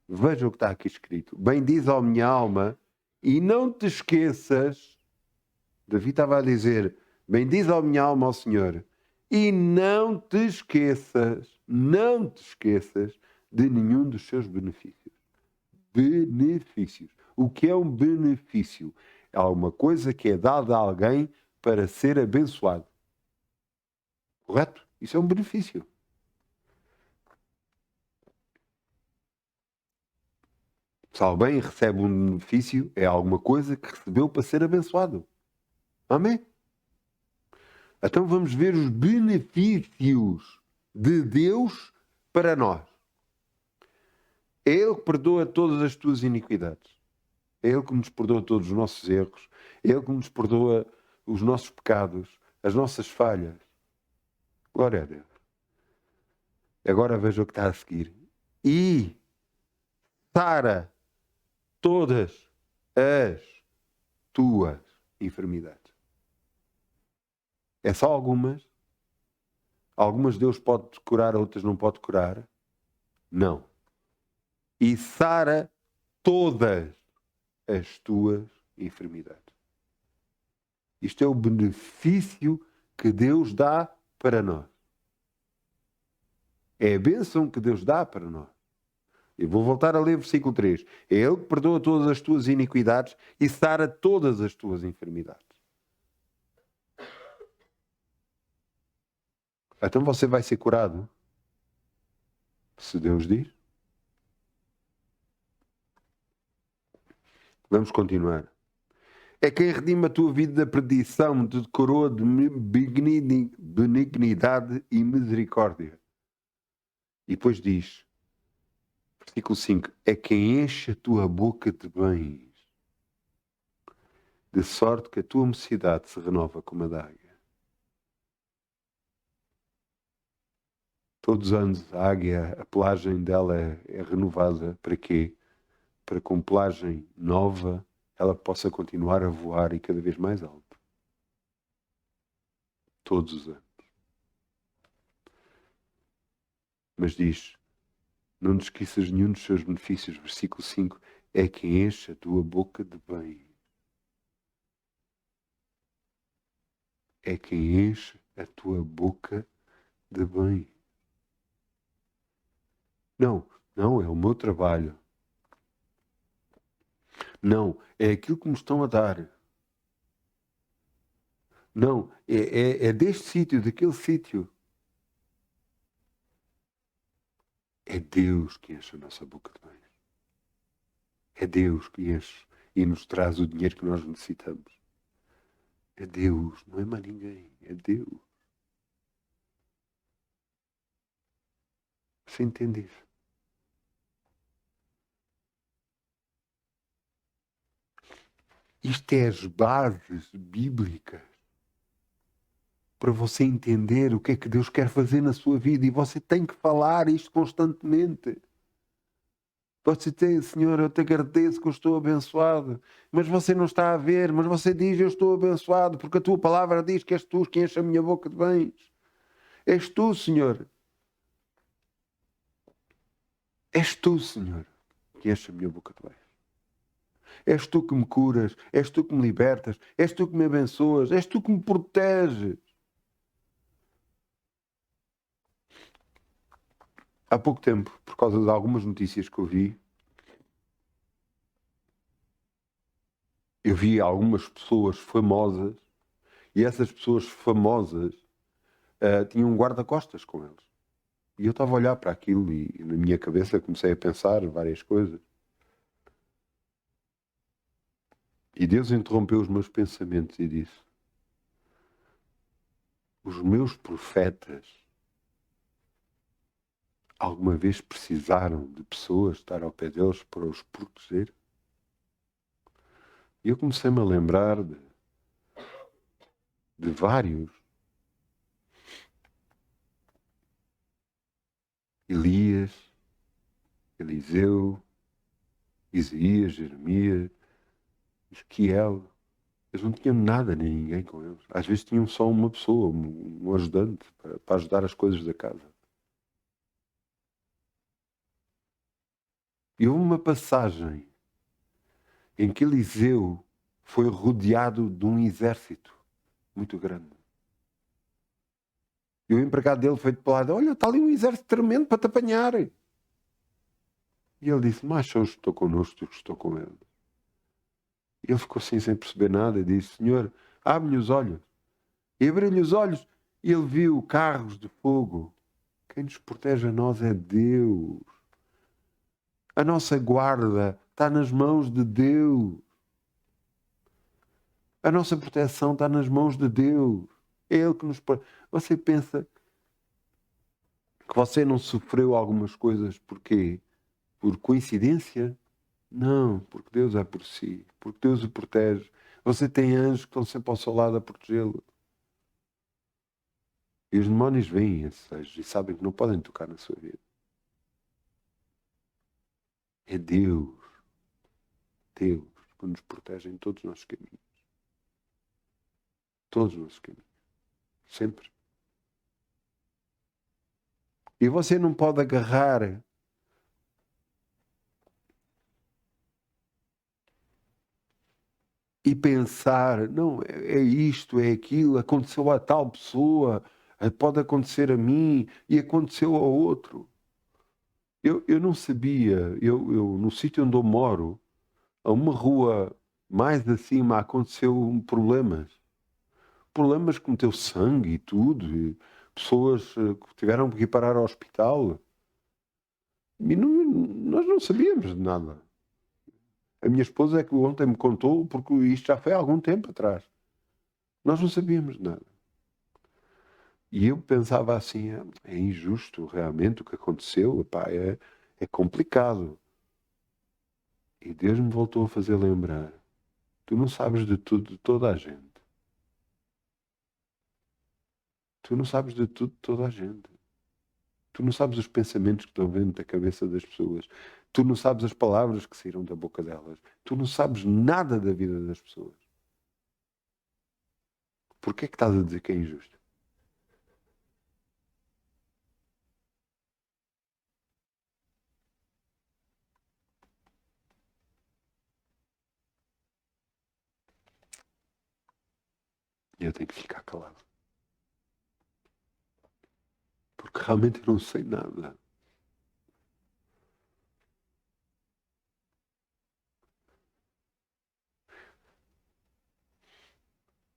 Veja o que está aqui escrito. Bendiz a minha alma e não te esqueças. Davi estava a dizer: bendiz a minha alma ao Senhor e não te esqueças de nenhum dos seus benefícios. Benefícios. O que é um benefício? É alguma coisa que é dada a alguém para ser abençoado. Correto? Isso é um benefício. Se alguém recebe um benefício, é alguma coisa que recebeu para ser abençoado. Amém? Então vamos ver os benefícios de Deus para nós. É Ele que perdoa todas as tuas iniquidades. É Ele que nos perdoa todos os nossos erros. É Ele que nos perdoa os nossos pecados, as nossas falhas. Glória a Deus. Agora veja o que está a seguir. E sara todas as tuas enfermidades. É só algumas? Algumas Deus pode curar, outras não pode curar? Não. E sara todas as tuas enfermidades. Isto é o benefício que Deus dá para nós. É a bênção que Deus dá para nós. Eu vou voltar a ler o versículo 3. É Ele que perdoa todas as tuas iniquidades e sara todas as tuas enfermidades. Então você vai ser curado? Se Deus diz. Vamos continuar. É quem redime a tua vida da perdição, te coroa de benignidade e misericórdia. E depois diz, versículo 5, é quem enche a tua boca de bens, de sorte que a tua mocidade se renova como a da águia. Todos os anos a águia, a pelagem dela é renovada. Para quê? Para com pelagem nova ela possa continuar a voar e cada vez mais alto. Todos os anos. Mas diz, não te esqueças nenhum dos seus benefícios. Versículo 5, é quem enche a tua boca de bem. é quem enche a tua boca de bem. Não, não é o meu trabalho. Não, é aquilo que me estão a dar. Não, é deste sítio, daquele sítio. É Deus que enche a nossa boca de bem. É Deus que enche e nos traz o dinheiro que nós necessitamos. É Deus, não é mais ninguém. É Deus. Você entende isso? Isto é as bases bíblicas para você entender o que é que Deus quer fazer na sua vida. E você tem que falar isto constantemente. Você tem, Senhor, eu te agradeço que eu estou abençoado. Mas você não está a ver, mas você diz, eu estou abençoado, porque a tua palavra diz que és tu que enche a minha boca de bens. És tu, Senhor. És tu, Senhor, que enche a minha boca de bens. És tu que me curas, és tu que me libertas, és tu que me abençoas, és tu que me proteges. Há pouco tempo, por causa de algumas notícias que eu vi algumas pessoas famosas e essas pessoas famosas tinham um guarda-costas com eles. E eu estava a olhar para aquilo e na minha cabeça comecei a pensar várias coisas. E Deus interrompeu os meus pensamentos e disse: os meus profetas alguma vez precisaram de pessoas estar ao pé deles para os proteger? E eu comecei-me a lembrar de vários. Elias, Eliseu, Isaías, Jeremias, Ezequiel. Eles não tinham nada nem ninguém com eles. Às vezes tinham só uma pessoa, um ajudante, para ajudar as coisas da casa. E houve uma passagem em que Eliseu foi rodeado de um exército muito grande. E o empregado dele foi de lado: olha, está ali um exército tremendo para te apanhar. E ele disse: mas são os que estou connosco, os que estou com ele. E ele ficou assim sem perceber nada e disse: Senhor, abre-lhe os olhos. E abriu-lhe os olhos e ele viu carros de fogo. Quem nos protege a nós é Deus. A nossa guarda está nas mãos de Deus. A nossa proteção está nas mãos de Deus. É Ele que nos protege. Você pensa que você não sofreu algumas coisas porquê? Por coincidência? Não, porque Deus é por si. Porque Deus o protege. Você tem anjos que estão sempre ao seu lado a protegê-lo. E os demónios veem esses anjos e sabem que não podem tocar na sua vida. É Deus que nos protege em todos os nossos caminhos. Todos os nossos caminhos. Sempre. E você não pode agarrar e pensar, não, é isto, é aquilo, aconteceu a tal pessoa, pode acontecer a mim e aconteceu a outro. Eu não sabia, no sítio onde eu moro, a uma rua mais acima aconteceu problemas. Problemas que meteu sangue e tudo. E pessoas que tiveram que ir parar ao hospital. E nós não sabíamos de nada. A minha esposa é que ontem me contou, porque isto já foi há algum tempo atrás. Nós não sabíamos de nada. E eu pensava assim, é injusto realmente o que aconteceu, epá, é complicado. E Deus me voltou a fazer lembrar, tu não sabes de tudo de toda a gente. Tu não sabes de tudo de toda a gente. Tu não sabes os pensamentos que estão dentro da cabeça das pessoas. Tu não sabes as palavras que saíram da boca delas. Tu não sabes nada da vida das pessoas. Porquê é que estás a dizer que é injusto? E eu tenho que ficar calado. Porque realmente eu não sei nada.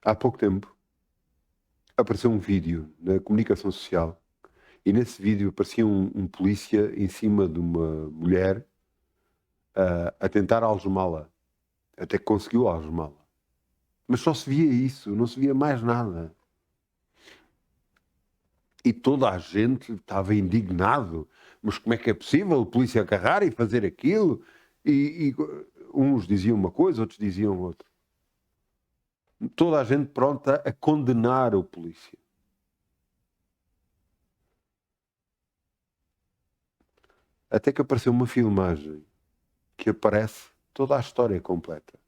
Há pouco tempo apareceu um vídeo na comunicação social e nesse vídeo aparecia um polícia em cima de uma mulher a tentar algemá-la. Até que conseguiu algemá-la. Mas só se via isso, não se via mais nada. E toda a gente estava indignado. Mas como é que é possível o polícia agarrar e fazer aquilo? E uns diziam uma coisa, outros diziam outra. Toda a gente pronta a condenar o polícia. Até que apareceu uma filmagem que aparece toda a história completa.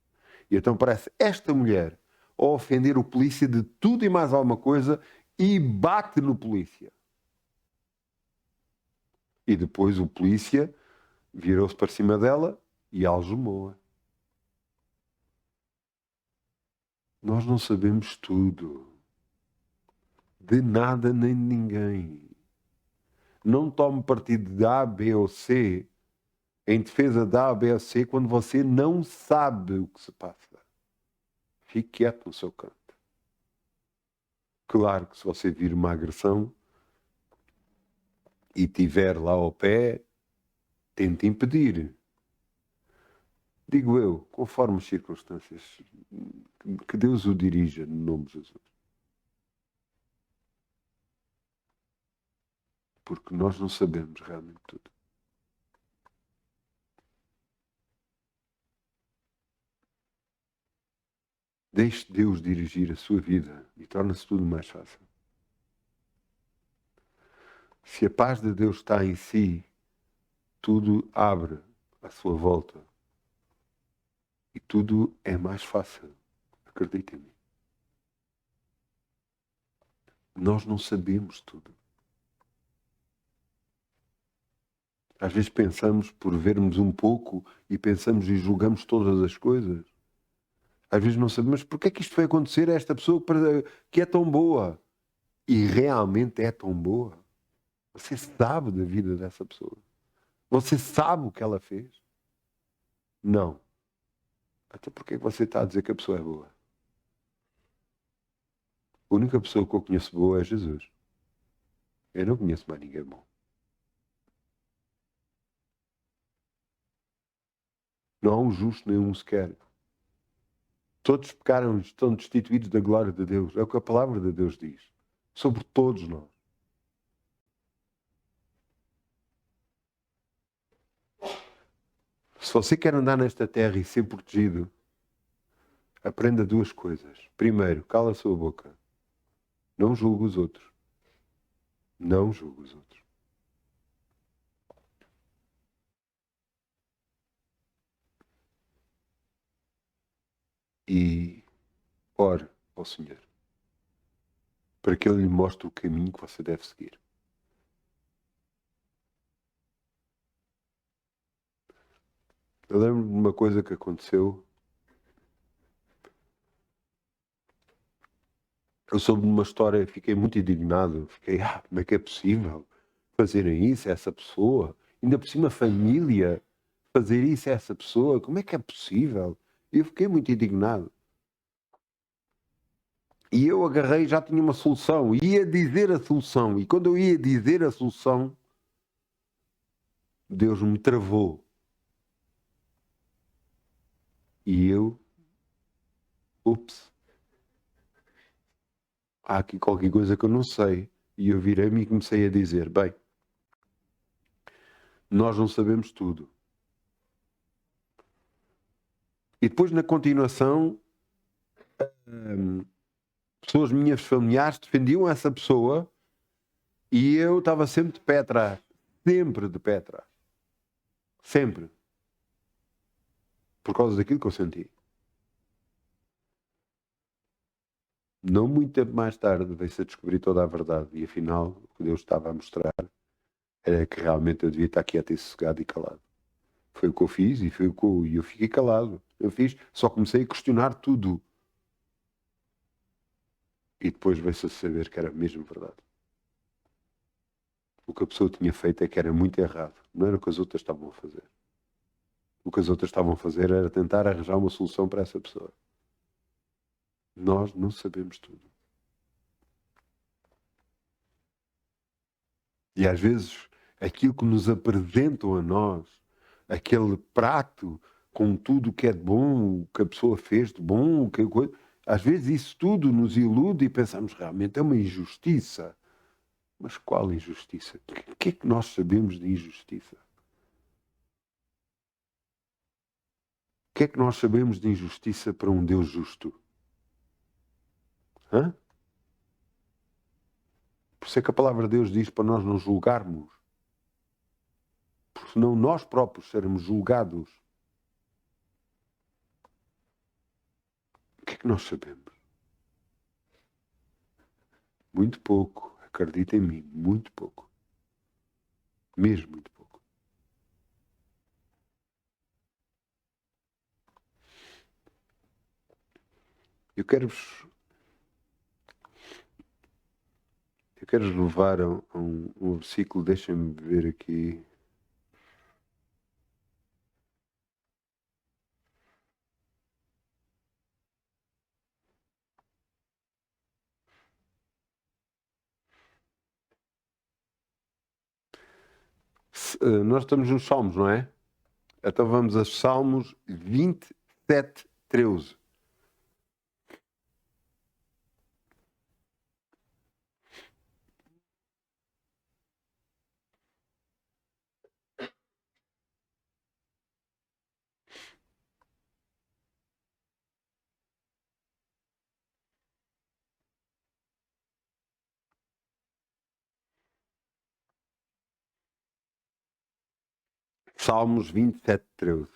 E então parece esta mulher a ofender o polícia de tudo e mais alguma coisa e bate no polícia. E depois o polícia virou-se para cima dela e algemou-a. Nós não sabemos tudo. De nada nem de ninguém. Não tome partido de A, B ou C em defesa de A, B ou C quando você não sabe o que se passa. Fique quieto no seu canto. Claro que se você vir uma agressão e tiver lá ao pé, tente impedir. Digo eu, conforme as circunstâncias, que Deus o dirija no nome de Jesus. Porque nós não sabemos realmente tudo. Deixe Deus dirigir a sua vida e torna-se tudo mais fácil. Se a paz de Deus está em si, tudo abre à sua volta. E tudo é mais fácil. Acredite em mim. Nós não sabemos tudo. Às vezes pensamos por vermos um pouco e pensamos e julgamos todas as coisas. Às vezes não sabemos porque é que isto foi acontecer a esta pessoa que é tão boa. E realmente é tão boa. Você sabe da vida dessa pessoa. Você sabe o que ela fez? Não. Até porque é que você está a dizer que a pessoa é boa? A única pessoa que eu conheço boa é Jesus. Eu não conheço mais ninguém bom. Não há um justo nenhum sequer. Todos pecaram e estão destituídos da glória de Deus. É o que a palavra de Deus diz. Sobre todos nós. Se você quer andar nesta terra e ser protegido, aprenda duas coisas. Primeiro, cala a sua boca. Não julgue os outros. Não julgue os outros. E ore ao Senhor para que Ele lhe mostre o caminho que você deve seguir. Eu lembro de uma coisa que aconteceu. Eu soube de uma história e fiquei muito indignado. Fiquei, como é que é possível fazerem isso a essa pessoa? Ainda por cima, família, fazer isso a essa pessoa? Como é que é possível? E eu fiquei muito indignado. E eu agarrei, já tinha uma solução. Ia dizer a solução. E quando eu ia dizer a solução, Deus me travou. E eu, ups, há aqui qualquer coisa que eu não sei. E eu virei-me e comecei a dizer, bem, nós não sabemos tudo. E depois, na continuação, pessoas minhas familiares defendiam essa pessoa e eu estava sempre de pé atrás. Sempre de pé atrás. Sempre. Por causa daquilo que eu senti. Não muito tempo mais tarde veio-se a descobrir toda a verdade e afinal o que Deus estava a mostrar era que realmente eu devia estar quieto e sossegado e calado. Foi o que eu fiz e foi o que eu fiquei calado. Eu fiz, só comecei a questionar tudo. E depois veio-se a saber que era mesmo verdade. O que a pessoa tinha feito é que era muito errado. Não era o que as outras estavam a fazer. O que as outras estavam a fazer era tentar arranjar uma solução para essa pessoa. Nós não sabemos tudo. E às vezes aquilo que nos apresentam a nós, aquele prato com tudo o que é de bom, o que a pessoa fez de bom, às vezes isso tudo nos ilude e pensamos realmente é uma injustiça. Mas qual injustiça? O que é que nós sabemos de injustiça? O que é que nós sabemos de injustiça para um Deus justo? Hã? Por isso é que a palavra de Deus diz para nós não julgarmos. Porque senão nós próprios seremos julgados. O que é que nós sabemos? Muito pouco. Acredita em mim, muito pouco. Mesmo muito pouco. Eu quero-vos levar a um versículo, deixem-me ver aqui. Nós estamos nos Salmos, não é? Então vamos a Salmos 27, 13. Salmos 27, 13.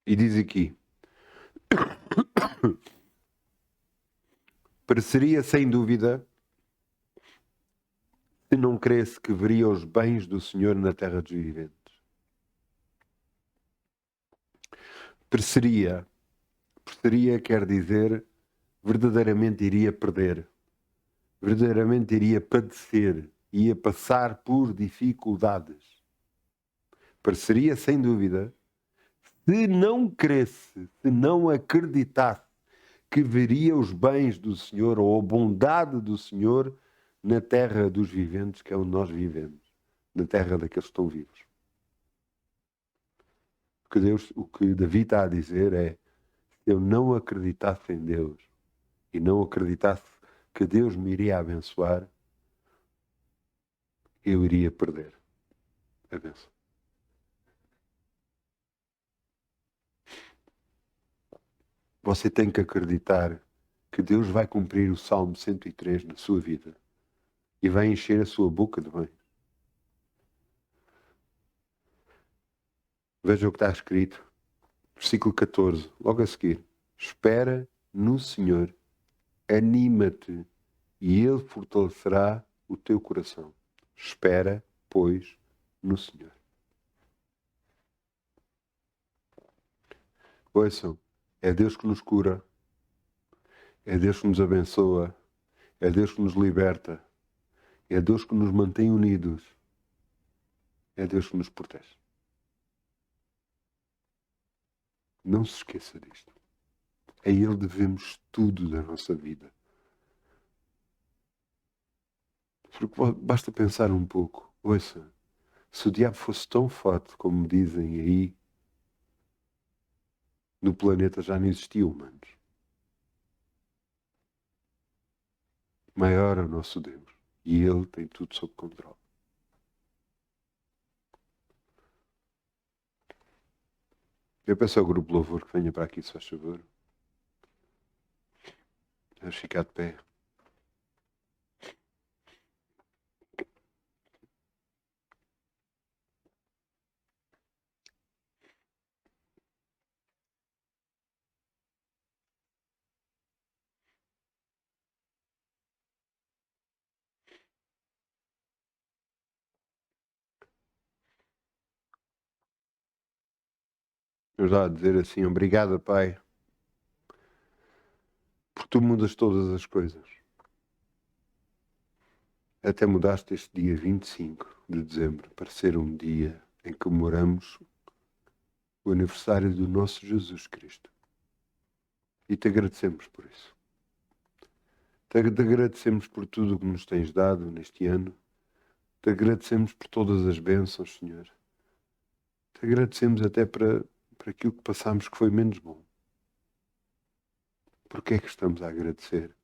E diz aqui: pareceria sem dúvida, se não cresce, que veria os bens do Senhor na terra dos viventes. Pareceria quer dizer verdadeiramente iria perder, verdadeiramente iria padecer, ia passar por dificuldades. Pareceria sem dúvida, se não cresce, se não acreditasse que veria os bens do Senhor ou a bondade do Senhor na terra dos viventes, que é onde nós vivemos, na terra daqueles que estão vivos. O que Davi está a dizer é: se eu não acreditasse em Deus e não acreditasse que Deus me iria abençoar, eu iria perder a bênção. Você tem que acreditar que Deus vai cumprir o Salmo 103 na sua vida e vai encher a sua boca de bem. Veja o que está escrito, versículo 14, logo a seguir. Espera no Senhor, anima-te e Ele fortalecerá o teu coração. Espera, pois, no Senhor. Ouçam, é Deus que nos cura, é Deus que nos abençoa, é Deus que nos liberta, é Deus que nos mantém unidos, é Deus que nos protege. Não se esqueça disto. A Ele devemos tudo da nossa vida. Porque basta pensar um pouco. Ouça, se o diabo fosse tão forte como dizem aí, no planeta já não existiam humanos. Maior é o nosso Deus. E Ele tem tudo sob controle. Eu peço ao grupo Louvor que venha para aqui, se faz favor. Vamos ficar de pé. Eu já a dizer assim, obrigado, Pai, porque tu mudas todas as coisas. Até mudaste este dia 25 de dezembro para ser um dia em que comemoramos o aniversário do nosso Jesus Cristo. E te agradecemos por isso. Te agradecemos por tudo o que nos tens dado neste ano. Te agradecemos por todas as bênçãos, Senhor. Te agradecemos até para aquilo que passámos que foi menos bom. Porquê é que estamos a agradecer?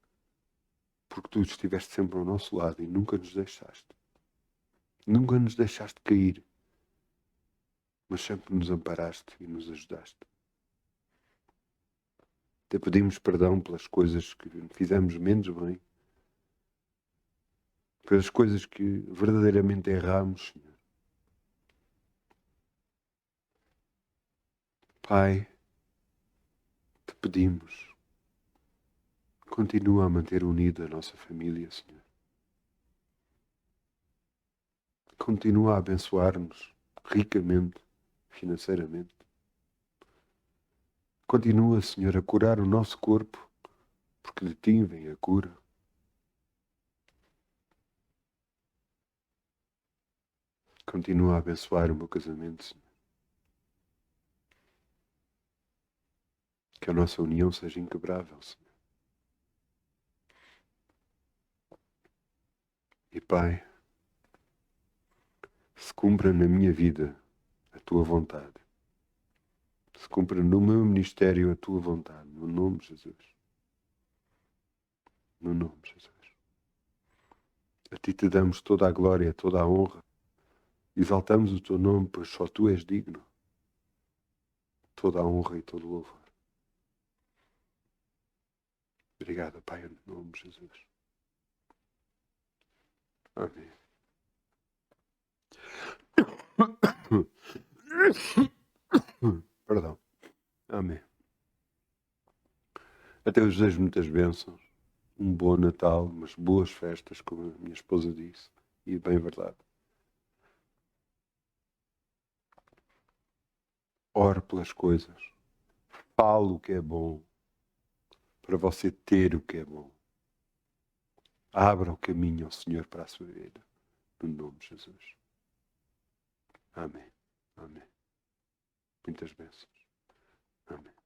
Porque tu estiveste sempre ao nosso lado e nunca nos deixaste. Nunca nos deixaste cair, mas sempre nos amparaste e nos ajudaste. Te pedimos perdão pelas coisas que fizemos menos bem, pelas coisas que verdadeiramente erramos, Senhor. Pai, te pedimos, continua a manter unida a nossa família, Senhor. Continua a abençoar-nos ricamente, financeiramente. Continua, Senhor, a curar o nosso corpo, porque de ti vem a cura. Continua a abençoar o meu casamento, Senhor. Que a nossa união seja inquebrável, Senhor. E Pai, se cumpra na minha vida a tua vontade. Se cumpra no meu ministério a tua vontade. No nome de Jesus. No nome de Jesus. A ti te damos toda a glória, toda a honra. Exaltamos o teu nome, pois só tu és digno. Toda a honra e todo o louvor. Obrigado, Pai, em nome de Jesus. Amém. Perdão. Amém. Até os desejo muitas bênçãos. Um bom Natal, umas boas festas, como a minha esposa disse. E bem verdade. Ore pelas coisas. Fale o que é bom. Para você ter o que é bom. Abra o caminho ao Senhor para a sua vida. No nome de Jesus. Amém. Amém. Muitas bênçãos. Amém.